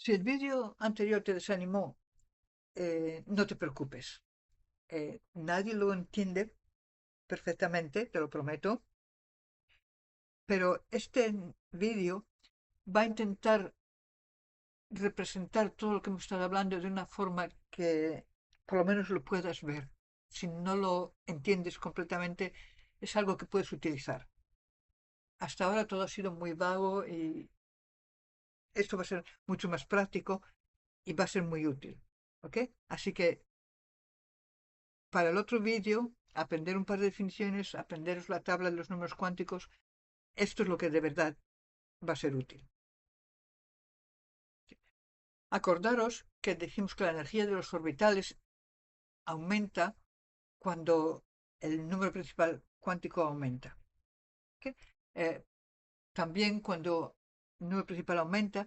Si el vídeo anterior te desanimó, no te preocupes. Nadie lo entiende perfectamente, te lo prometo, pero este vídeo va a intentar representar todo lo que hemos estado hablando de una forma que por lo menos lo puedas ver. Si no lo entiendes completamente, es algo que puedes utilizar. Hasta ahora todo ha sido muy vago y esto va a ser mucho más práctico y va a ser muy útil. ¿Ok? Así que para el otro vídeo, aprender un par de definiciones, aprenderos la tabla de los números cuánticos, esto es lo que de verdad va a ser útil. Acordaros que dijimos que la energía de los orbitales aumenta cuando el número principal cuántico aumenta. ¿Okay? También cuando el número principal aumenta,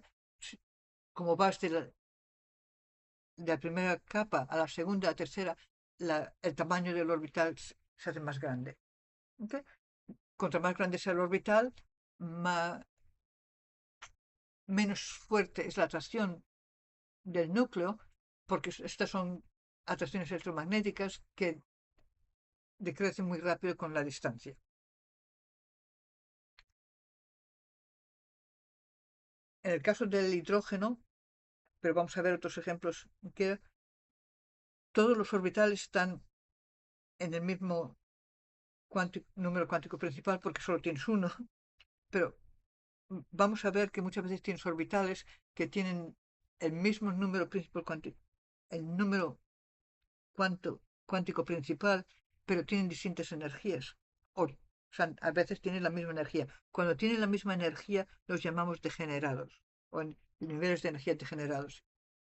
como vas de la primera capa a la segunda, a la tercera, el tamaño del orbital se hace más grande. ¿Okay? Cuanto más grande sea el orbital, menos fuerte es la atracción del núcleo, porque estas son atracciones electromagnéticas que decrecen muy rápido con la distancia. En el caso del hidrógeno, pero vamos a ver otros ejemplos, que todos los orbitales están en el mismo número cuántico principal porque solo tienes uno, pero vamos a ver que muchas veces tienes orbitales que tienen el mismo número principal cuántico, el número cuántico principal, pero tienen distintas energías. O sea, a veces tienen la misma energía. Cuando tienen la misma energía, los llamamos degenerados o en niveles de energía degenerados.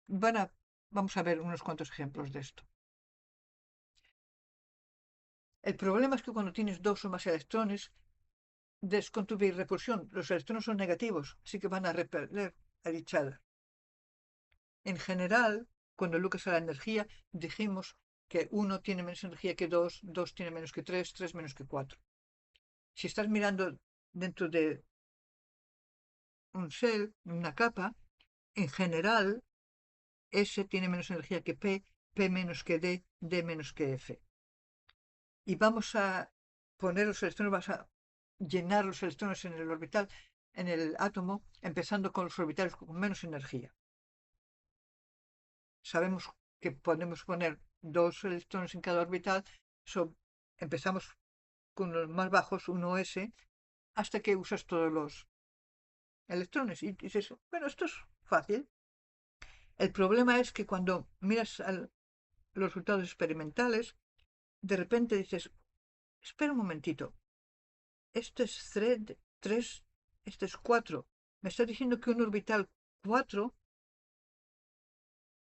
Vamos a ver unos cuantos ejemplos de esto. El problema es que cuando tienes dos o más electrones, con tu repulsión, los electrones son negativos, así que van a repeler a dicha. En general, cuando lucas a la energía, dijimos que uno tiene menos energía que dos tiene menos que tres menos que cuatro. Si estás mirando dentro de un cell, una capa, en general, S tiene menos energía que P menos que D menos que F. Y vamos a poner los electrones, vas a llenar los electrones en el orbital, en el átomo, empezando con los orbitales con menos energía. Sabemos que podemos poner dos electrones en cada orbital, empezamos con los más bajos, 1s, hasta que usas todos los electrones. Y dices, bueno, esto es fácil. El problema es que cuando miras los resultados experimentales, de repente dices, espera un momentito, esto es 3, esto es 4. ¿Me estás diciendo que un orbital 4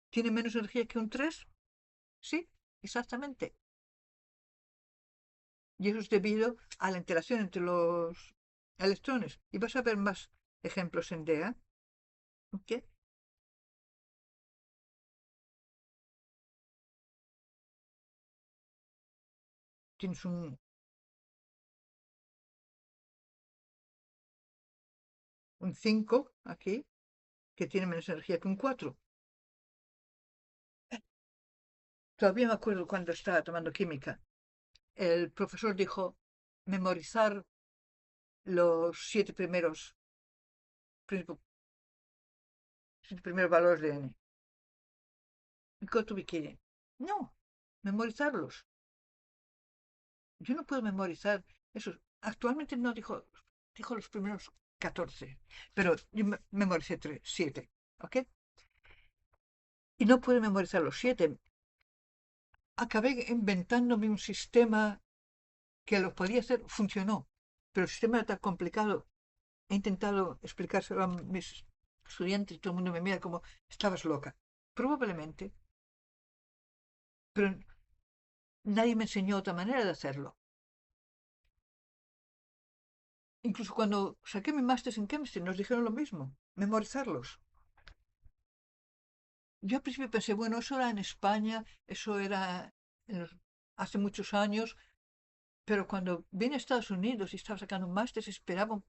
tiene menos energía que un 3? Sí, exactamente. Y eso es debido a la interacción entre los electrones. Y vas a ver más ejemplos en DEA. ¿Okay? Tienes un 5 aquí que tiene menos energía que un 4. Todavía me acuerdo cuando estaba tomando química. El profesor dijo memorizar los 7 primeros valores de n. ¿Y qué tuve que? No, memorizarlos. Yo no puedo memorizar esos. Actualmente no dijo los primeros 14, pero yo memoricé 7, ¿ok? Y no pude memorizar los 7. Acabé inventándome un sistema que lo podía hacer, funcionó, pero el sistema era tan complicado. He intentado explicárselo a mis estudiantes y todo el mundo me mira como, estabas loca. Probablemente, pero nadie me enseñó otra manera de hacerlo. Incluso cuando saqué mi máster en chemistry nos dijeron lo mismo, memorizarlos. Yo al principio pensé, bueno, eso era en España, eso era hace muchos años, pero cuando vine a Estados Unidos y estaba sacando un máster, esperaba.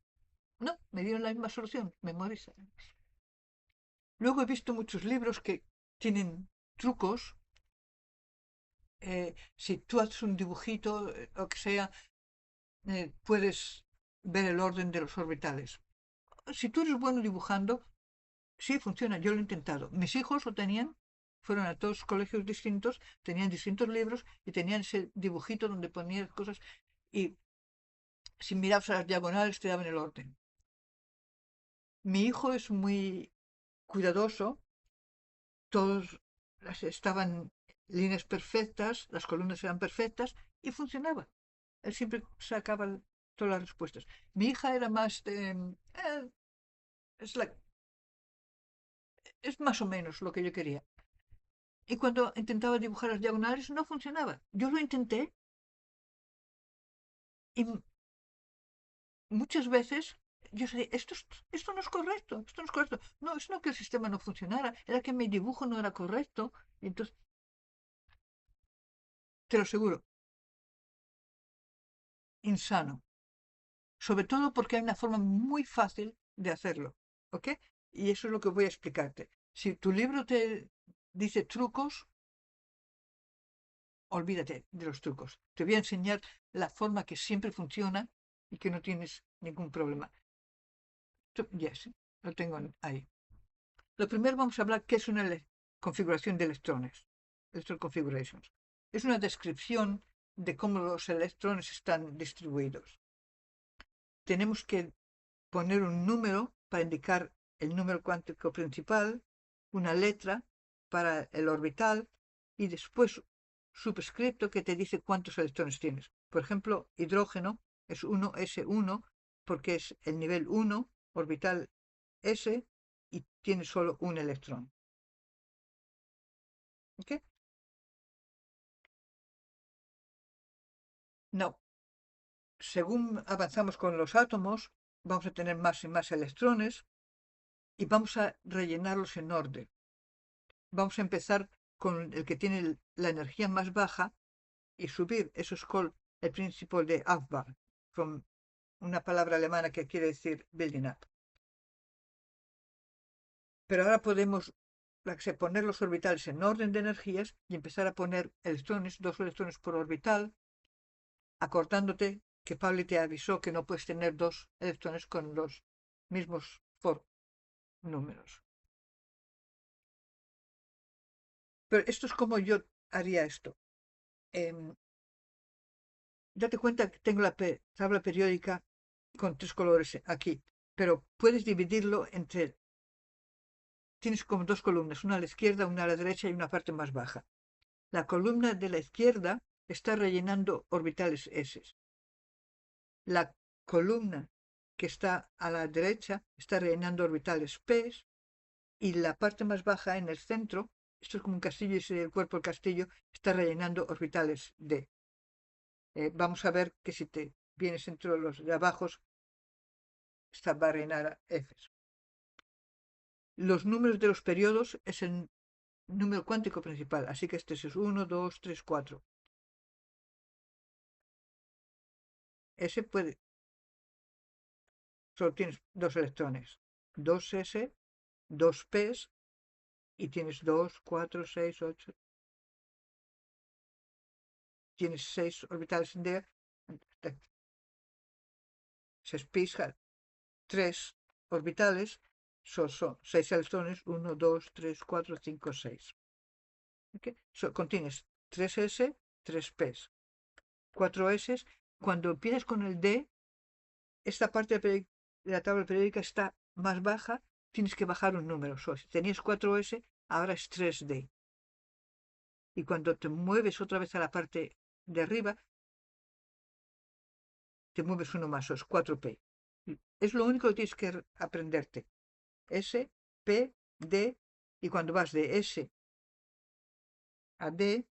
No, me dieron la misma solución, memorizar. Luego he visto muchos libros que tienen trucos. Si tú haces un dibujito o que sea, puedes ver el orden de los orbitales. Si tú eres bueno dibujando, sí funciona. Yo lo he intentado. Mis hijos lo tenían, fueron a todos colegios distintos, tenían distintos libros y tenían ese dibujito donde ponían cosas y si mirabas a las diagonales te daban el orden. Mi hijo es muy cuidadoso, todos estaban líneas perfectas, las columnas eran perfectas y funcionaba. Él siempre sacaba todas las respuestas. Mi hija era más de... es, es más o menos lo que yo quería. Y cuando intentaba dibujar las diagonales no funcionaba. Yo lo intenté y muchas veces yo sé, esto no es correcto, esto no es correcto. No, es no que el sistema no funcionara, era que mi dibujo no era correcto. Y entonces, te lo aseguro, insano. Sobre todo porque hay una forma muy fácil de hacerlo. ¿Ok? Y eso es lo que voy a explicarte. Si tu libro te dice trucos, olvídate de los trucos. Te voy a enseñar la forma que siempre funciona y que no tienes ningún problema. Yes, lo tengo ahí. Lo primero vamos a hablar qué es una configuración de electrones. Electron configurations. Es una descripción de cómo los electrones están distribuidos. Tenemos que poner un número para indicar el número cuántico principal, una letra para el orbital y después subscripto que te dice cuántos electrones tienes. Por ejemplo, hidrógeno es 1s1 porque es el nivel 1, orbital S, y tiene solo un electrón. ¿Ok? No. Según avanzamos con los átomos, vamos a tener más y más electrones y vamos a rellenarlos en orden. Vamos a empezar con el que tiene la energía más baja y subir. Eso es el principio de Aufbau, con una palabra alemana que quiere decir building up. Pero ahora podemos poner los orbitales en orden de energías y empezar a poner electrones, 2 electrones por orbital, acordándote que Pauli te avisó que no puedes tener 2 electrones con los mismos números. Pero esto es como yo haría esto. Date cuenta que tengo la tabla periódica con 3 colores aquí, pero puedes dividirlo entre... Tienes como 2 columnas, una a la izquierda, una a la derecha y una parte más baja. La columna de la izquierda está rellenando orbitales S. La columna que está a la derecha está rellenando orbitales P y la parte más baja en el centro, esto es como un castillo y el cuerpo del castillo, está rellenando orbitales D. Vamos a ver que si te vienes entre los de abajo, esta va a rellenar a F. Los números de los periodos es el número cuántico principal, así que este es 1, 2, 3, 4. Ese puede, solo tienes 2 electrones, 2s, 2p y tienes 2, 4, 6, 8. Tienes 6 orbitales en D, se espija 3 orbitales, son 6 electrones, 1, 2, 3, 4, 5, 6. ¿Okay? Contienes 3s, 3p, 4s. Cuando empiezas con el D, esta parte de la tabla periódica está más baja, tienes que bajar un número. Si tenías 4s, ahora es 3d. Y cuando te mueves otra vez a la parte de arriba, te mueves uno más, es 4p. Es lo único que tienes que aprenderte. S, P, D, y cuando vas de S a D,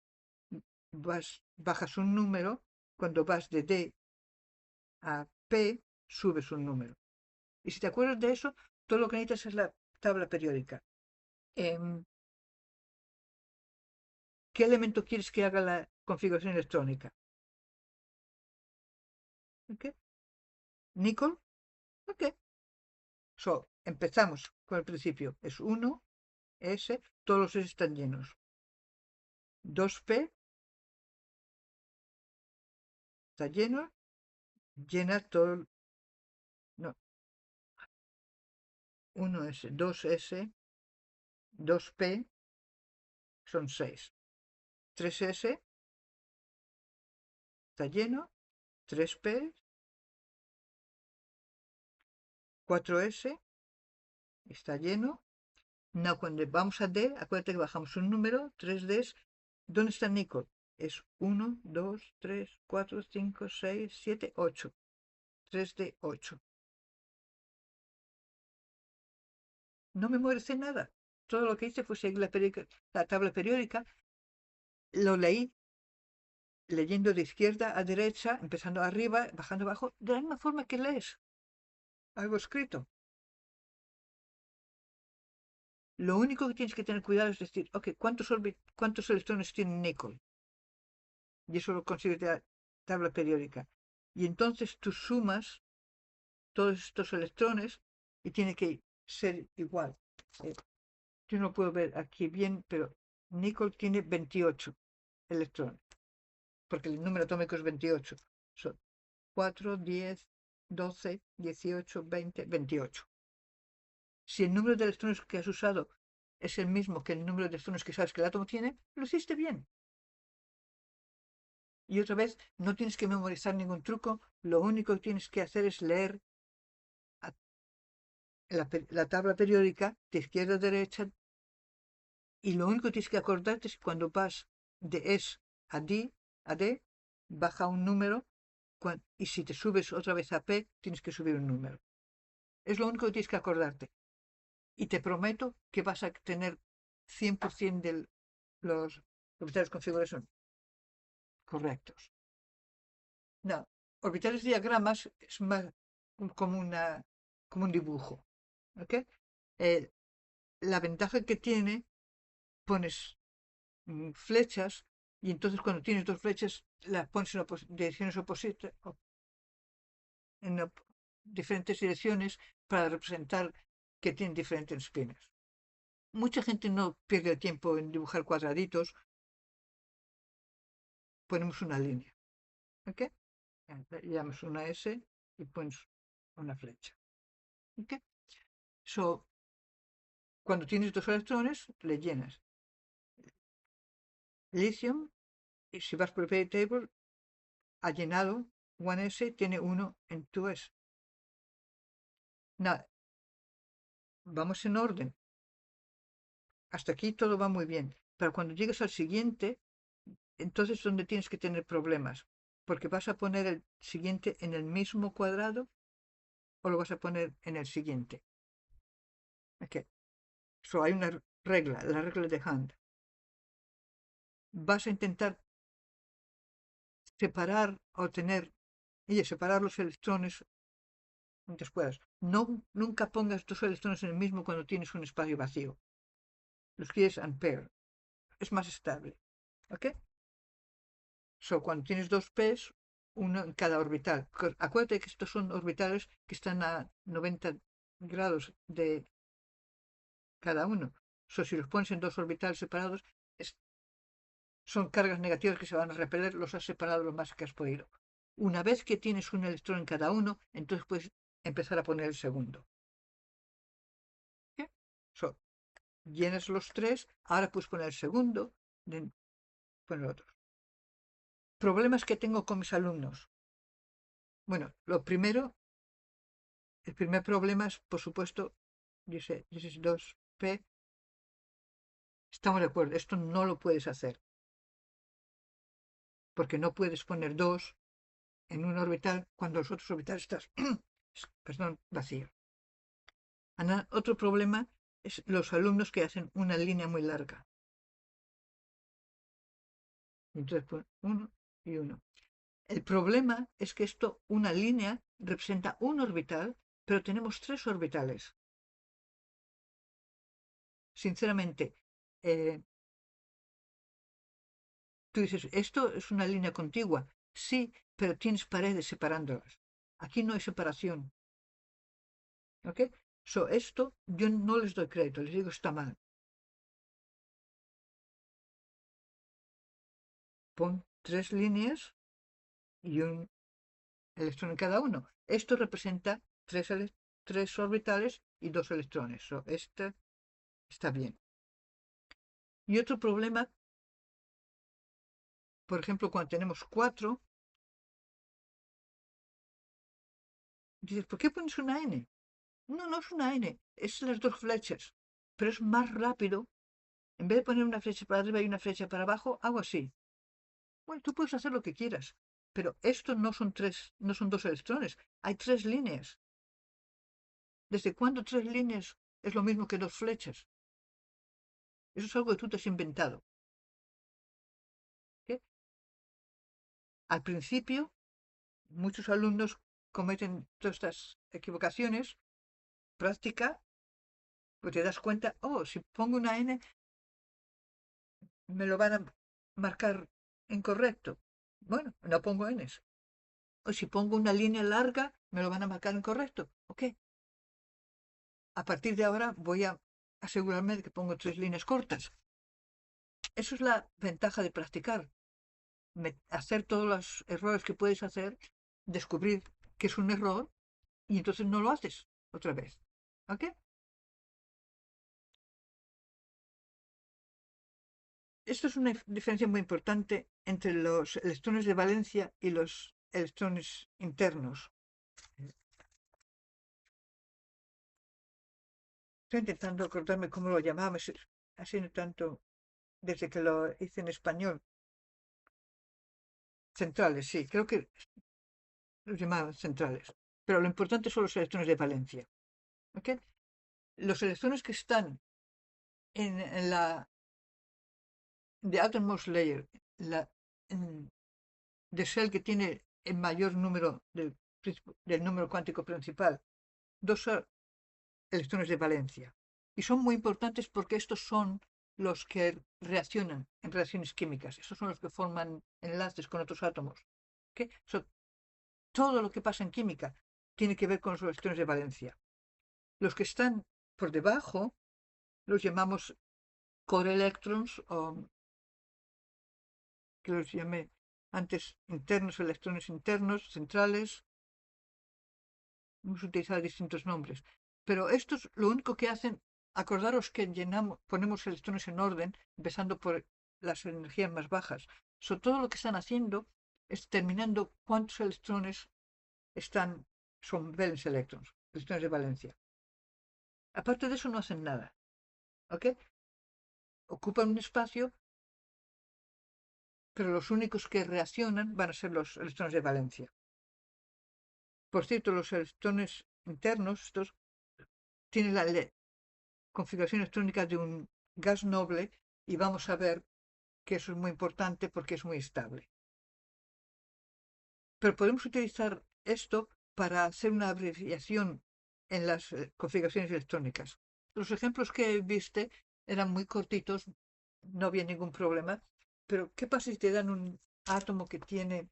bajas un número, cuando vas de D a P, subes un número. Y si te acuerdas de eso, todo lo que necesitas es la tabla periódica. ¿Qué elemento quieres que haga la configuración electrónica? ¿Okay? ¿Níquel? Ok. Empezamos con el principio. Es 1, S, todos los S están llenos. 2P está lleno, llena todo, no, 1S, 2S, 2P son 6. 3S está lleno, 3P, 4S está lleno. No, cuando vamos a D, acuérdate que bajamos un número, 3Ds. ¿Dónde está níquel? Es 1, 2, 3, 4, 5, 6, 7, 8. 3D, 8. No me memorizé nada. Todo lo que hice fue seguir la tabla periódica. Lo leí leyendo de izquierda a derecha, empezando arriba, bajando abajo, de la misma forma que lees algo escrito. Lo único que tienes que tener cuidado es decir, ok, ¿cuántos electrones tiene níquel? Y eso lo consigues de la tabla periódica. Y entonces tú sumas todos estos electrones y tiene que ser igual. Yo no puedo ver aquí bien, pero níquel tiene 28 electrones, porque el número atómico es 28. Son 4, 10, 12, 18, 20, 28. Si el número de electrones que has usado es el mismo que el número de electrones que sabes que el átomo tiene, lo hiciste bien. Y otra vez, no tienes que memorizar ningún truco, lo único que tienes que hacer es leer la tabla periódica de izquierda a derecha, y lo único que tienes que acordarte es que cuando vas de S a D, baja un número, y si te subes otra vez a P, tienes que subir un número. Es lo único que tienes que acordarte. Y te prometo que vas a tener 100% de los orbitales configuración correctos. No, orbitales diagramas es más como un dibujo. ¿Ok? La ventaja que tiene, pones flechas, y entonces cuando tienes dos flechas las pones en direcciones opuestas, en diferentes direcciones, para representar que tienen diferentes espinas. Mucha gente no pierde el tiempo en dibujar cuadraditos, ponemos una línea. ¿Ok? Llamas una S y pones una flecha. ¿Ok? So, cuando tienes dos electrones, le llenas lithium, y si vas por el periodic table, ha llenado 1S, tiene 1 en 2S. Nada, vamos en orden. Hasta aquí todo va muy bien. Pero cuando llegues al siguiente, entonces es donde tienes que tener problemas. Porque vas a poner el siguiente en el mismo cuadrado o lo vas a poner en el siguiente. Okay. So, hay una regla, la regla de Hand. Vas a intentar separar o separar los electrones mientras puedas. No, nunca pongas dos electrones en el mismo cuando tienes un espacio vacío. Los quieres unpair. Es más estable. ¿Ok? So, cuando tienes dos P's, uno en cada orbital. Acuérdate que estos son orbitales que están a 90 grados de cada uno. So, si los pones en dos orbitales separados, son cargas negativas que se van a repeler, los has separado lo más que has podido. Una vez que tienes un electrón en cada uno, entonces puedes empezar a poner el segundo. ¿Okay? So, llenas los tres, ahora puedes poner el segundo, poner otros. Problemas que tengo con mis alumnos. Bueno, el primer problema es, por supuesto, dice 2P. Estamos de acuerdo, esto no lo puedes hacer. Porque no puedes poner dos en un orbital cuando los otros orbitales están, perdón, vacío. Otro problema es los alumnos que hacen una línea muy larga. Entonces, pues, uno y uno. El problema es que una línea, representa un orbital, pero tenemos tres orbitales. Sinceramente, tú dices, esto es una línea contigua. Sí, pero tienes paredes separándolas. Aquí no hay separación. ¿Ok? Esto yo no les doy crédito, les digo está mal. pon 3 líneas y un electrón en cada uno. Esto representa 3 orbitales y 2 electrones. Este está bien. Y otro problema, por ejemplo, cuando tenemos 4, dices, ¿por qué pones una N? No, no es una N, es las 2 flechas, pero es más rápido. En vez de poner una flecha para arriba y una flecha para abajo, hago así. Bueno, tú puedes hacer lo que quieras, pero esto no son 2 electrones, hay 3 líneas. ¿Desde cuándo 3 líneas es lo mismo que 2 flechas? Eso es algo que tú te has inventado. ¿Qué? Al principio, muchos alumnos cometen todas estas equivocaciones. Práctica, pues te das cuenta, oh, si pongo una N, me lo van a marcar incorrecto. Bueno, no pongo Ns. O si pongo una línea larga, me lo van a marcar incorrecto. Ok. A partir de ahora voy a asegurarme de que pongo 3 líneas cortas. Eso es la ventaja de practicar. Hacer todos los errores que puedes hacer, descubrir que es un error y entonces no lo haces otra vez. ¿Ok? Esto es una diferencia muy importante entre los electrones de valencia y los electrones internos. Estoy intentando acordarme cómo lo llamábamos, así no tanto desde que lo hice en español. Centrales, sí, creo que los llamaban centrales. Pero lo importante son los electrones de valencia. ¿Ok? Los electrones que están en la de outermost layer, la de shell que tiene el mayor número del número cuántico principal, 2 electrones de valencia. Y son muy importantes porque estos son los que reaccionan en reacciones químicas. Estos son los que forman enlaces con otros átomos. ¿Okay? Todo lo que pasa en química tiene que ver con los electrones de valencia. Los que están por debajo los llamamos core electrons o que los llamé antes internos, electrones internos, centrales. Hemos utilizado distintos nombres. Pero estos lo único que hacen, acordaros que ponemos electrones en orden, empezando por las energías más bajas. Todo lo que están haciendo es determinando cuántos electrones son valence electrons, electrones de valencia. Aparte de eso no hacen nada. ¿Ok? Ocupan un espacio, pero los únicos que reaccionan van a ser los electrones de valencia. Por cierto, los electrones internos, estos, tienen la configuración electrónica de un gas noble y vamos a ver que eso es muy importante porque es muy estable. Pero podemos utilizar esto para hacer una abreviación en las configuraciones electrónicas. Los ejemplos que viste eran muy cortitos, no había ningún problema, pero ¿qué pasa si te dan un átomo que tiene,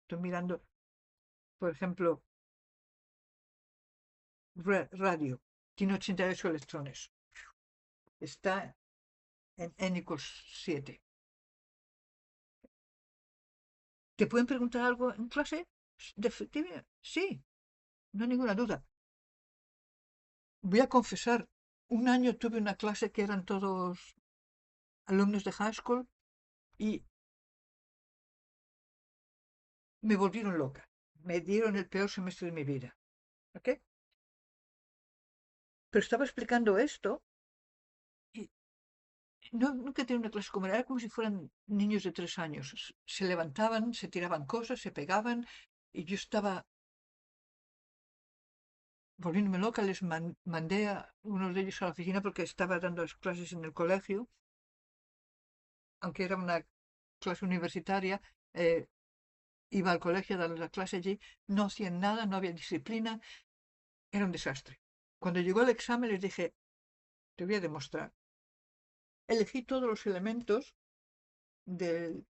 estoy mirando, por ejemplo, radio, tiene 88 electrones, está en n=7. ¿Te pueden preguntar algo en clase? Sí, no hay ninguna duda. Voy a confesar, un año tuve una clase que eran todos alumnos de high school y me volvieron loca. Me dieron el peor semestre de mi vida. ¿Ok? Pero estaba explicando esto y nunca he tenido una clase como era como si fueran niños de 3 años. Se levantaban, se tiraban cosas, se pegaban y yo estaba volviéndome loca. Les mandé a uno de ellos a la oficina porque estaba dando las clases en el colegio, aunque era una clase universitaria. Iba al colegio a dar la clase allí, no hacían nada, no había disciplina, era un desastre. Cuando llegó el examen les dije, te voy a demostrar. Elegí todos los elementos del,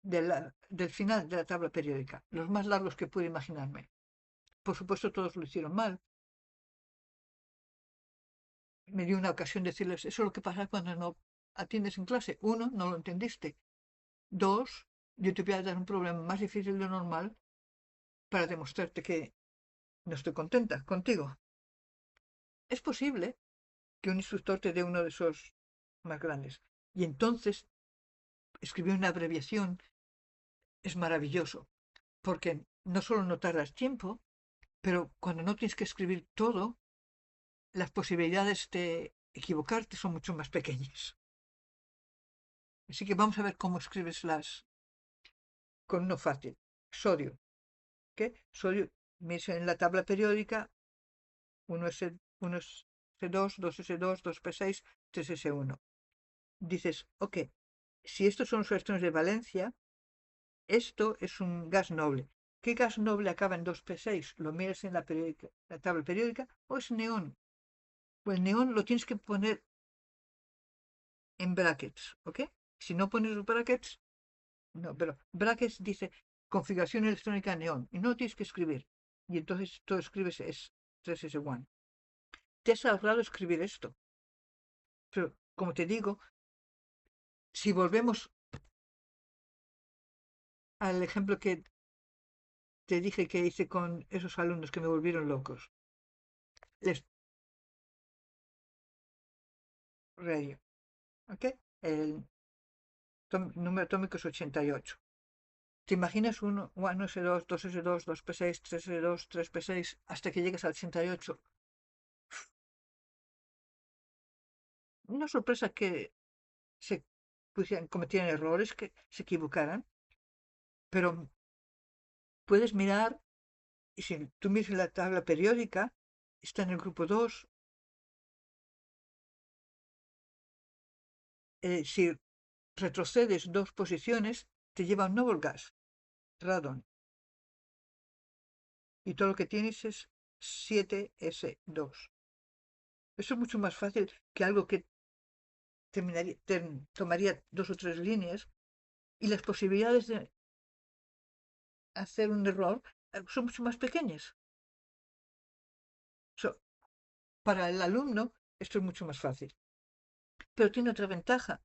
del final de la tabla periódica, los más largos que pude imaginarme. Por supuesto, todos lo hicieron mal. me dio una ocasión de decirles, eso es lo que pasa cuando no atiendes en clase. Uno, no lo entendiste. Dos, yo te voy a dar un problema más difícil de lo normal para demostrarte que no estoy contenta contigo. Es posible que un instructor te dé uno de esos más grandes. Y entonces, escribir una abreviación es maravilloso, porque no solo no tardas tiempo, pero cuando no tienes que escribir todo, las posibilidades de equivocarte son mucho más pequeñas. Así que vamos a ver cómo escribes las con uno fácil. Sodio. ¿Qué? Sodio, mires en la tabla periódica, 1S2, 2S2, 2P6, 3S1. Dices, ok, si estos son los electrones de valencia, esto es un gas noble. ¿Qué gas noble acaba en 2P6? Lo miras en la tabla periódica, o es neón. Pues el neón lo tienes que poner en brackets, ¿ok? Si no pones los brackets, no, pero brackets dice configuración electrónica neón y no lo tienes que escribir. Y entonces todo escribes es 3S1. Te has ahorrado escribir esto. Pero, como te digo, si volvemos al ejemplo que te dije que hice con esos alumnos que me volvieron locos, les radio, ¿ok? El número atómico es 88. ¿Te imaginas 1S2, 2S2, 2P6, 3S2, 3P6, hasta que llegues al 88? Una sorpresa que se cometieran errores, que se equivocaran, pero puedes mirar, y si tú miras la tabla periódica, está en el grupo 2. Si retrocedes dos posiciones, te lleva a un nuevo gas, radon. Y todo lo que tienes es 7S2. Eso es mucho más fácil que algo que tomaría 2 o 3 líneas, y las posibilidades de hacer un error son mucho más pequeñas. So, para el alumno esto es mucho más fácil. Pero tiene otra ventaja.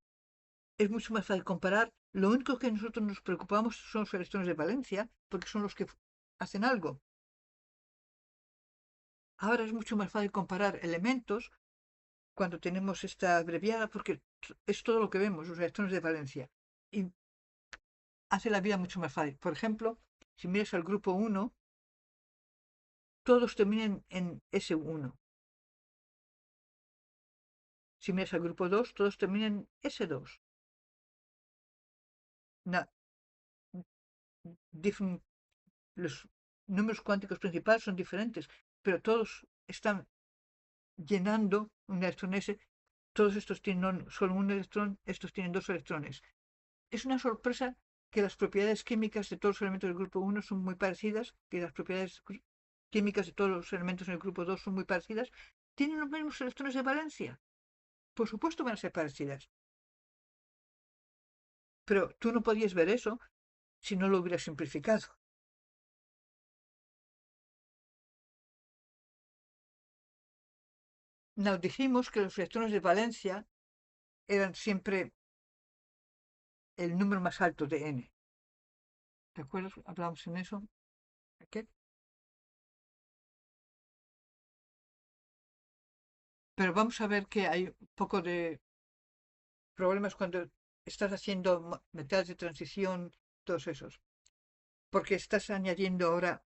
Es mucho más fácil comparar. Lo único que nosotros nos preocupamos son los electrones de valencia, porque son los que hacen algo. Ahora es mucho más fácil comparar elementos cuando tenemos esta abreviada, porque es todo lo que vemos, los electrones de valencia. Y hace la vida mucho más fácil. Por ejemplo, si miras al grupo 1, todos terminan en S1. Si miras al grupo 2, todos terminan en S2. Na- los números cuánticos principales son diferentes, pero todos están llenando un electrón S. Todos estos tienen solo un electrón, estos tienen 2 electrones. Es una sorpresa que las propiedades químicas de todos los elementos del grupo 1 son muy parecidas, que las propiedades químicas de todos los elementos en el grupo 2 son muy parecidas. Tienen los mismos electrones de valencia. Por supuesto van a ser parecidas. Pero tú no podías ver eso si no lo hubieras simplificado. Nos dijimos que los electrones de valencia eran siempre el número más alto de n. ¿De acuerdo? Hablamos en eso. ¿Okay? Pero vamos a ver que hay un poco de problemas cuando estás haciendo metales de transición, todos esos. Porque estás añadiendo ahora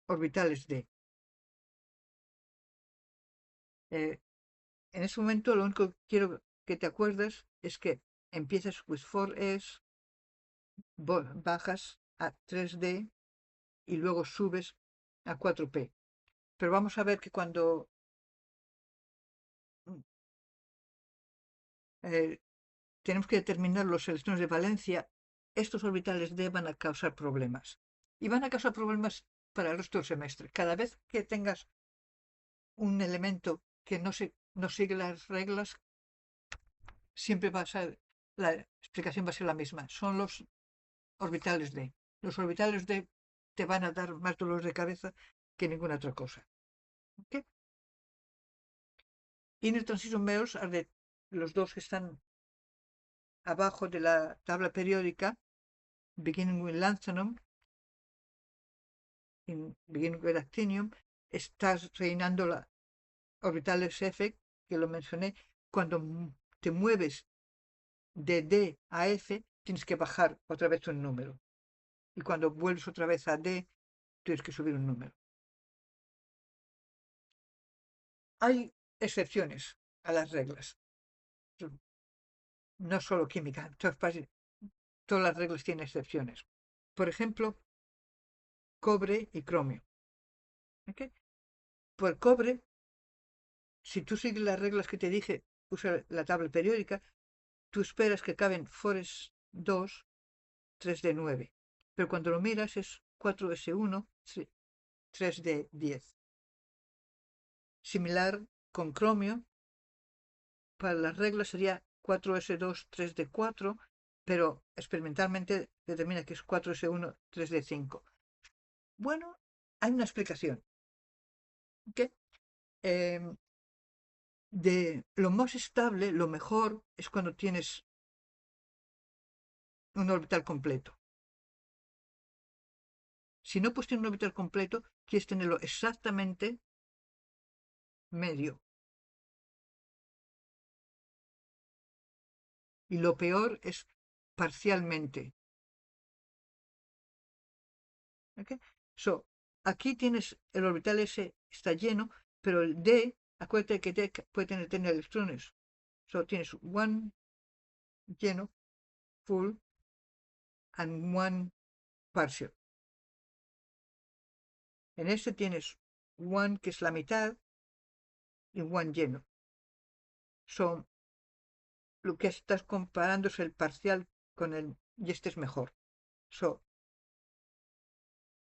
orbitales d. En ese momento lo único que quiero que te acuerdes es que empiezas with 4s, bajas a 3d y luego subes a 4p. Pero vamos a ver que cuando eh, tenemos que determinar los electrones de valencia, estos orbitales d van a causar problemas. Y van a causar problemas para el resto del semestre. Cada vez que tengas un elemento que no sigue las reglas, siempre la explicación va a ser la misma. Son los orbitales d. Los orbitales d te van a dar más dolor de cabeza que ninguna otra cosa. ¿Okay? Inner transition metals are los dos que están abajo de la tabla periódica, beginning with lanthanum, beginning with actinium. Estás rellenando la orbitales F, que lo mencioné. Cuando te mueves de D a F, tienes que bajar otra vez un número. Y cuando vuelves otra vez a D, tienes que subir un número. Hay excepciones a las reglas. No solo química, todas las reglas tienen excepciones. Por ejemplo, cobre y cromio. ¿Okay? Por cobre, si tú sigues las reglas que te dije, usa la tabla periódica, tú esperas que caben 4s2, 3d9. Pero cuando lo miras es 4s1, 3d10. Similar con cromio, para las reglas sería 4s2, 3d4, pero experimentalmente determina que es 4s1, 3d5. Bueno, hay una explicación. ¿Okay? De lo más estable, lo mejor es cuando tienes un orbital completo. Si no puedes tener un orbital completo, quieres tenerlo exactamente medio. Y lo peor es parcialmente. ¿Okay? So, aquí tienes el orbital S está lleno, pero el D, acuérdate que D puede tener electrones. So, tienes one lleno, full, and one partial. En este tienes one que es la mitad y one lleno. So, lo que estás comparando es el parcial con el, y este es mejor. So,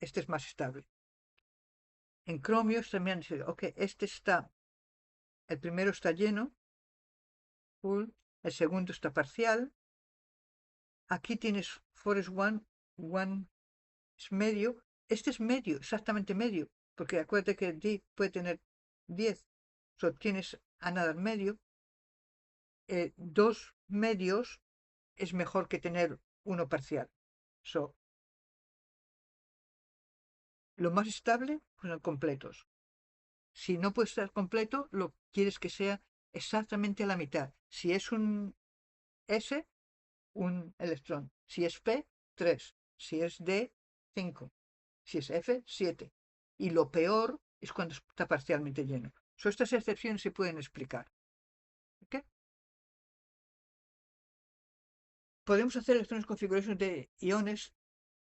este es más estable. En cromio también dice, ok, este está, el primero está lleno, full, el segundo está parcial. Aquí tienes forest one es medio, este es medio, exactamente medio, porque acuérdate que D puede tener 10, so tienes another medio. Dos medios es mejor que tener uno parcial. So, lo más estable son completos. Si no puede estar completo, lo quieres que sea exactamente a la mitad. Si es un S, un electrón. Si es P, 3. Si es D, 5. Si es F, 7. Y lo peor es cuando está parcialmente lleno. Estas excepciones se pueden explicar. ¿Okay? Podemos hacer electrones configuración de iones,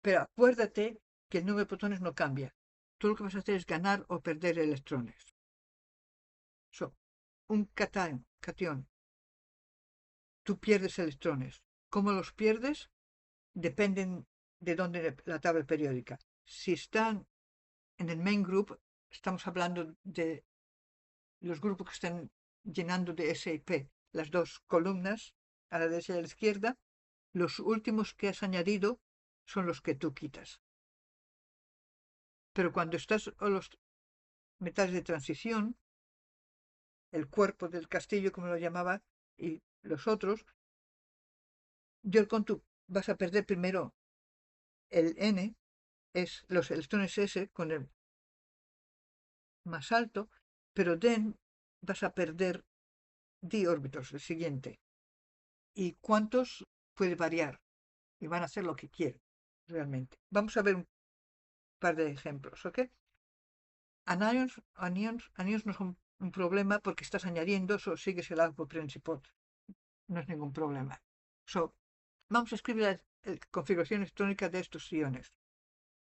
pero acuérdate que el número de protones no cambia. Tú lo que vas a hacer es ganar o perder electrones. Un catión. Tú pierdes electrones. ¿Cómo los pierdes? Dependen de dónde la tabla periódica. Si están en el main group, estamos hablando de los grupos que están llenando de S y P, las dos columnas, a la derecha y a la izquierda. Los últimos que has añadido son los que tú quitas. Pero cuando estás a los metales de transición, el cuerpo del castillo, como lo llamaba, y los otros, tú vas a perder primero el N, es los electrones S con el más alto, pero then vas a perder d órbitos, el siguiente. ¿Y cuántos? Puede variar y van a hacer lo que quieren realmente. Vamos a ver un par de ejemplos, ¿ok? Anions no son un problema porque estás añadiendo, o sigues el output principal. No es ningún problema. Vamos a escribir la configuración electrónica de estos iones.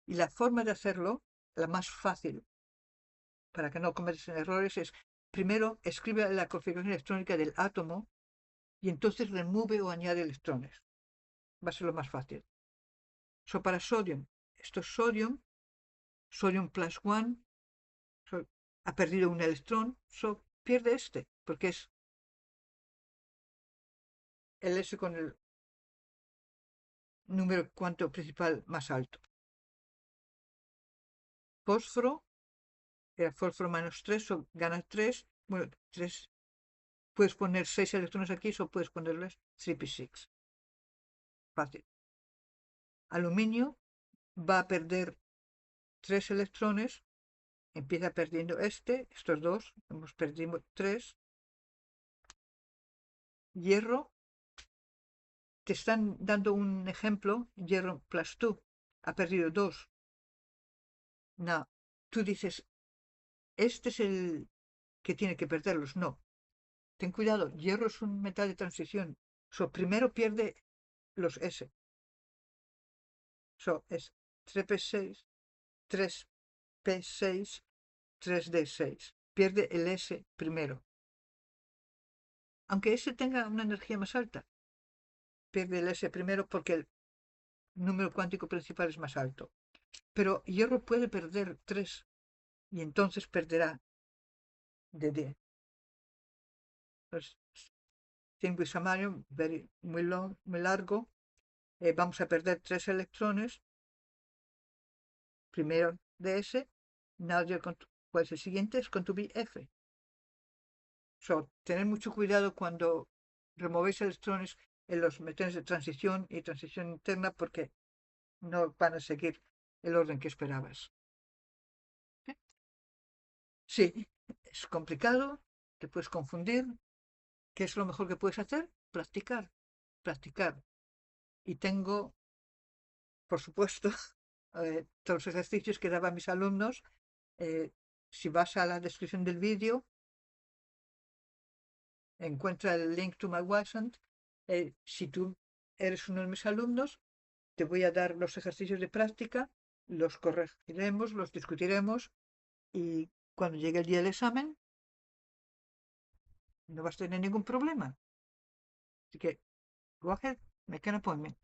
Y la forma de hacerlo, la más fácil, para que no cometas errores, es primero escribe la configuración electrónica del átomo y entonces remueve o añade electrones. Va a ser lo más fácil. Para sodium, esto es sodium plus one, ha perdido un electrón, pierde este, porque es el S con el número cuánto principal más alto. Fósforo, era fósforo menos 3, gana 3, bueno, 3 puedes poner 6 electrones aquí o puedes ponerles 3p6. Fácil. Aluminio va a perder 3 electrones, empieza perdiendo estos dos, hemos perdido 3. Hierro, te están dando un ejemplo, hierro +2, ha perdido 2. No, tú dices, este es el que tiene que perderlos. No, ten cuidado, hierro es un metal de transición. Primero pierde los S. Es 3p6, 3p6, 3d6. Pierde el S primero. Aunque S tenga una energía más alta, pierde el S primero porque el número cuántico principal es más alto. Pero hierro puede perder 3 y entonces perderá de D. Pues, thin with samarium, muy largo. Vamos a perder 3 electrones. Primero de S. Pues el siguiente es con tu BF. Tener mucho cuidado cuando removéis electrones en los metales de transición y transición interna porque no van a seguir el orden que esperabas. Sí, es complicado, te puedes confundir. ¿Qué es lo mejor que puedes hacer? Practicar, practicar. Y tengo, por supuesto, todos los ejercicios que daba a mis alumnos. Si vas a la descripción del vídeo, encuentra el link to my Wysant. Si tú eres uno de mis alumnos, te voy a dar los ejercicios de práctica, los corregiremos, los discutiremos y cuando llegue el día del examen no vas a tener ningún problema. Así que, go ahead, make an appointment.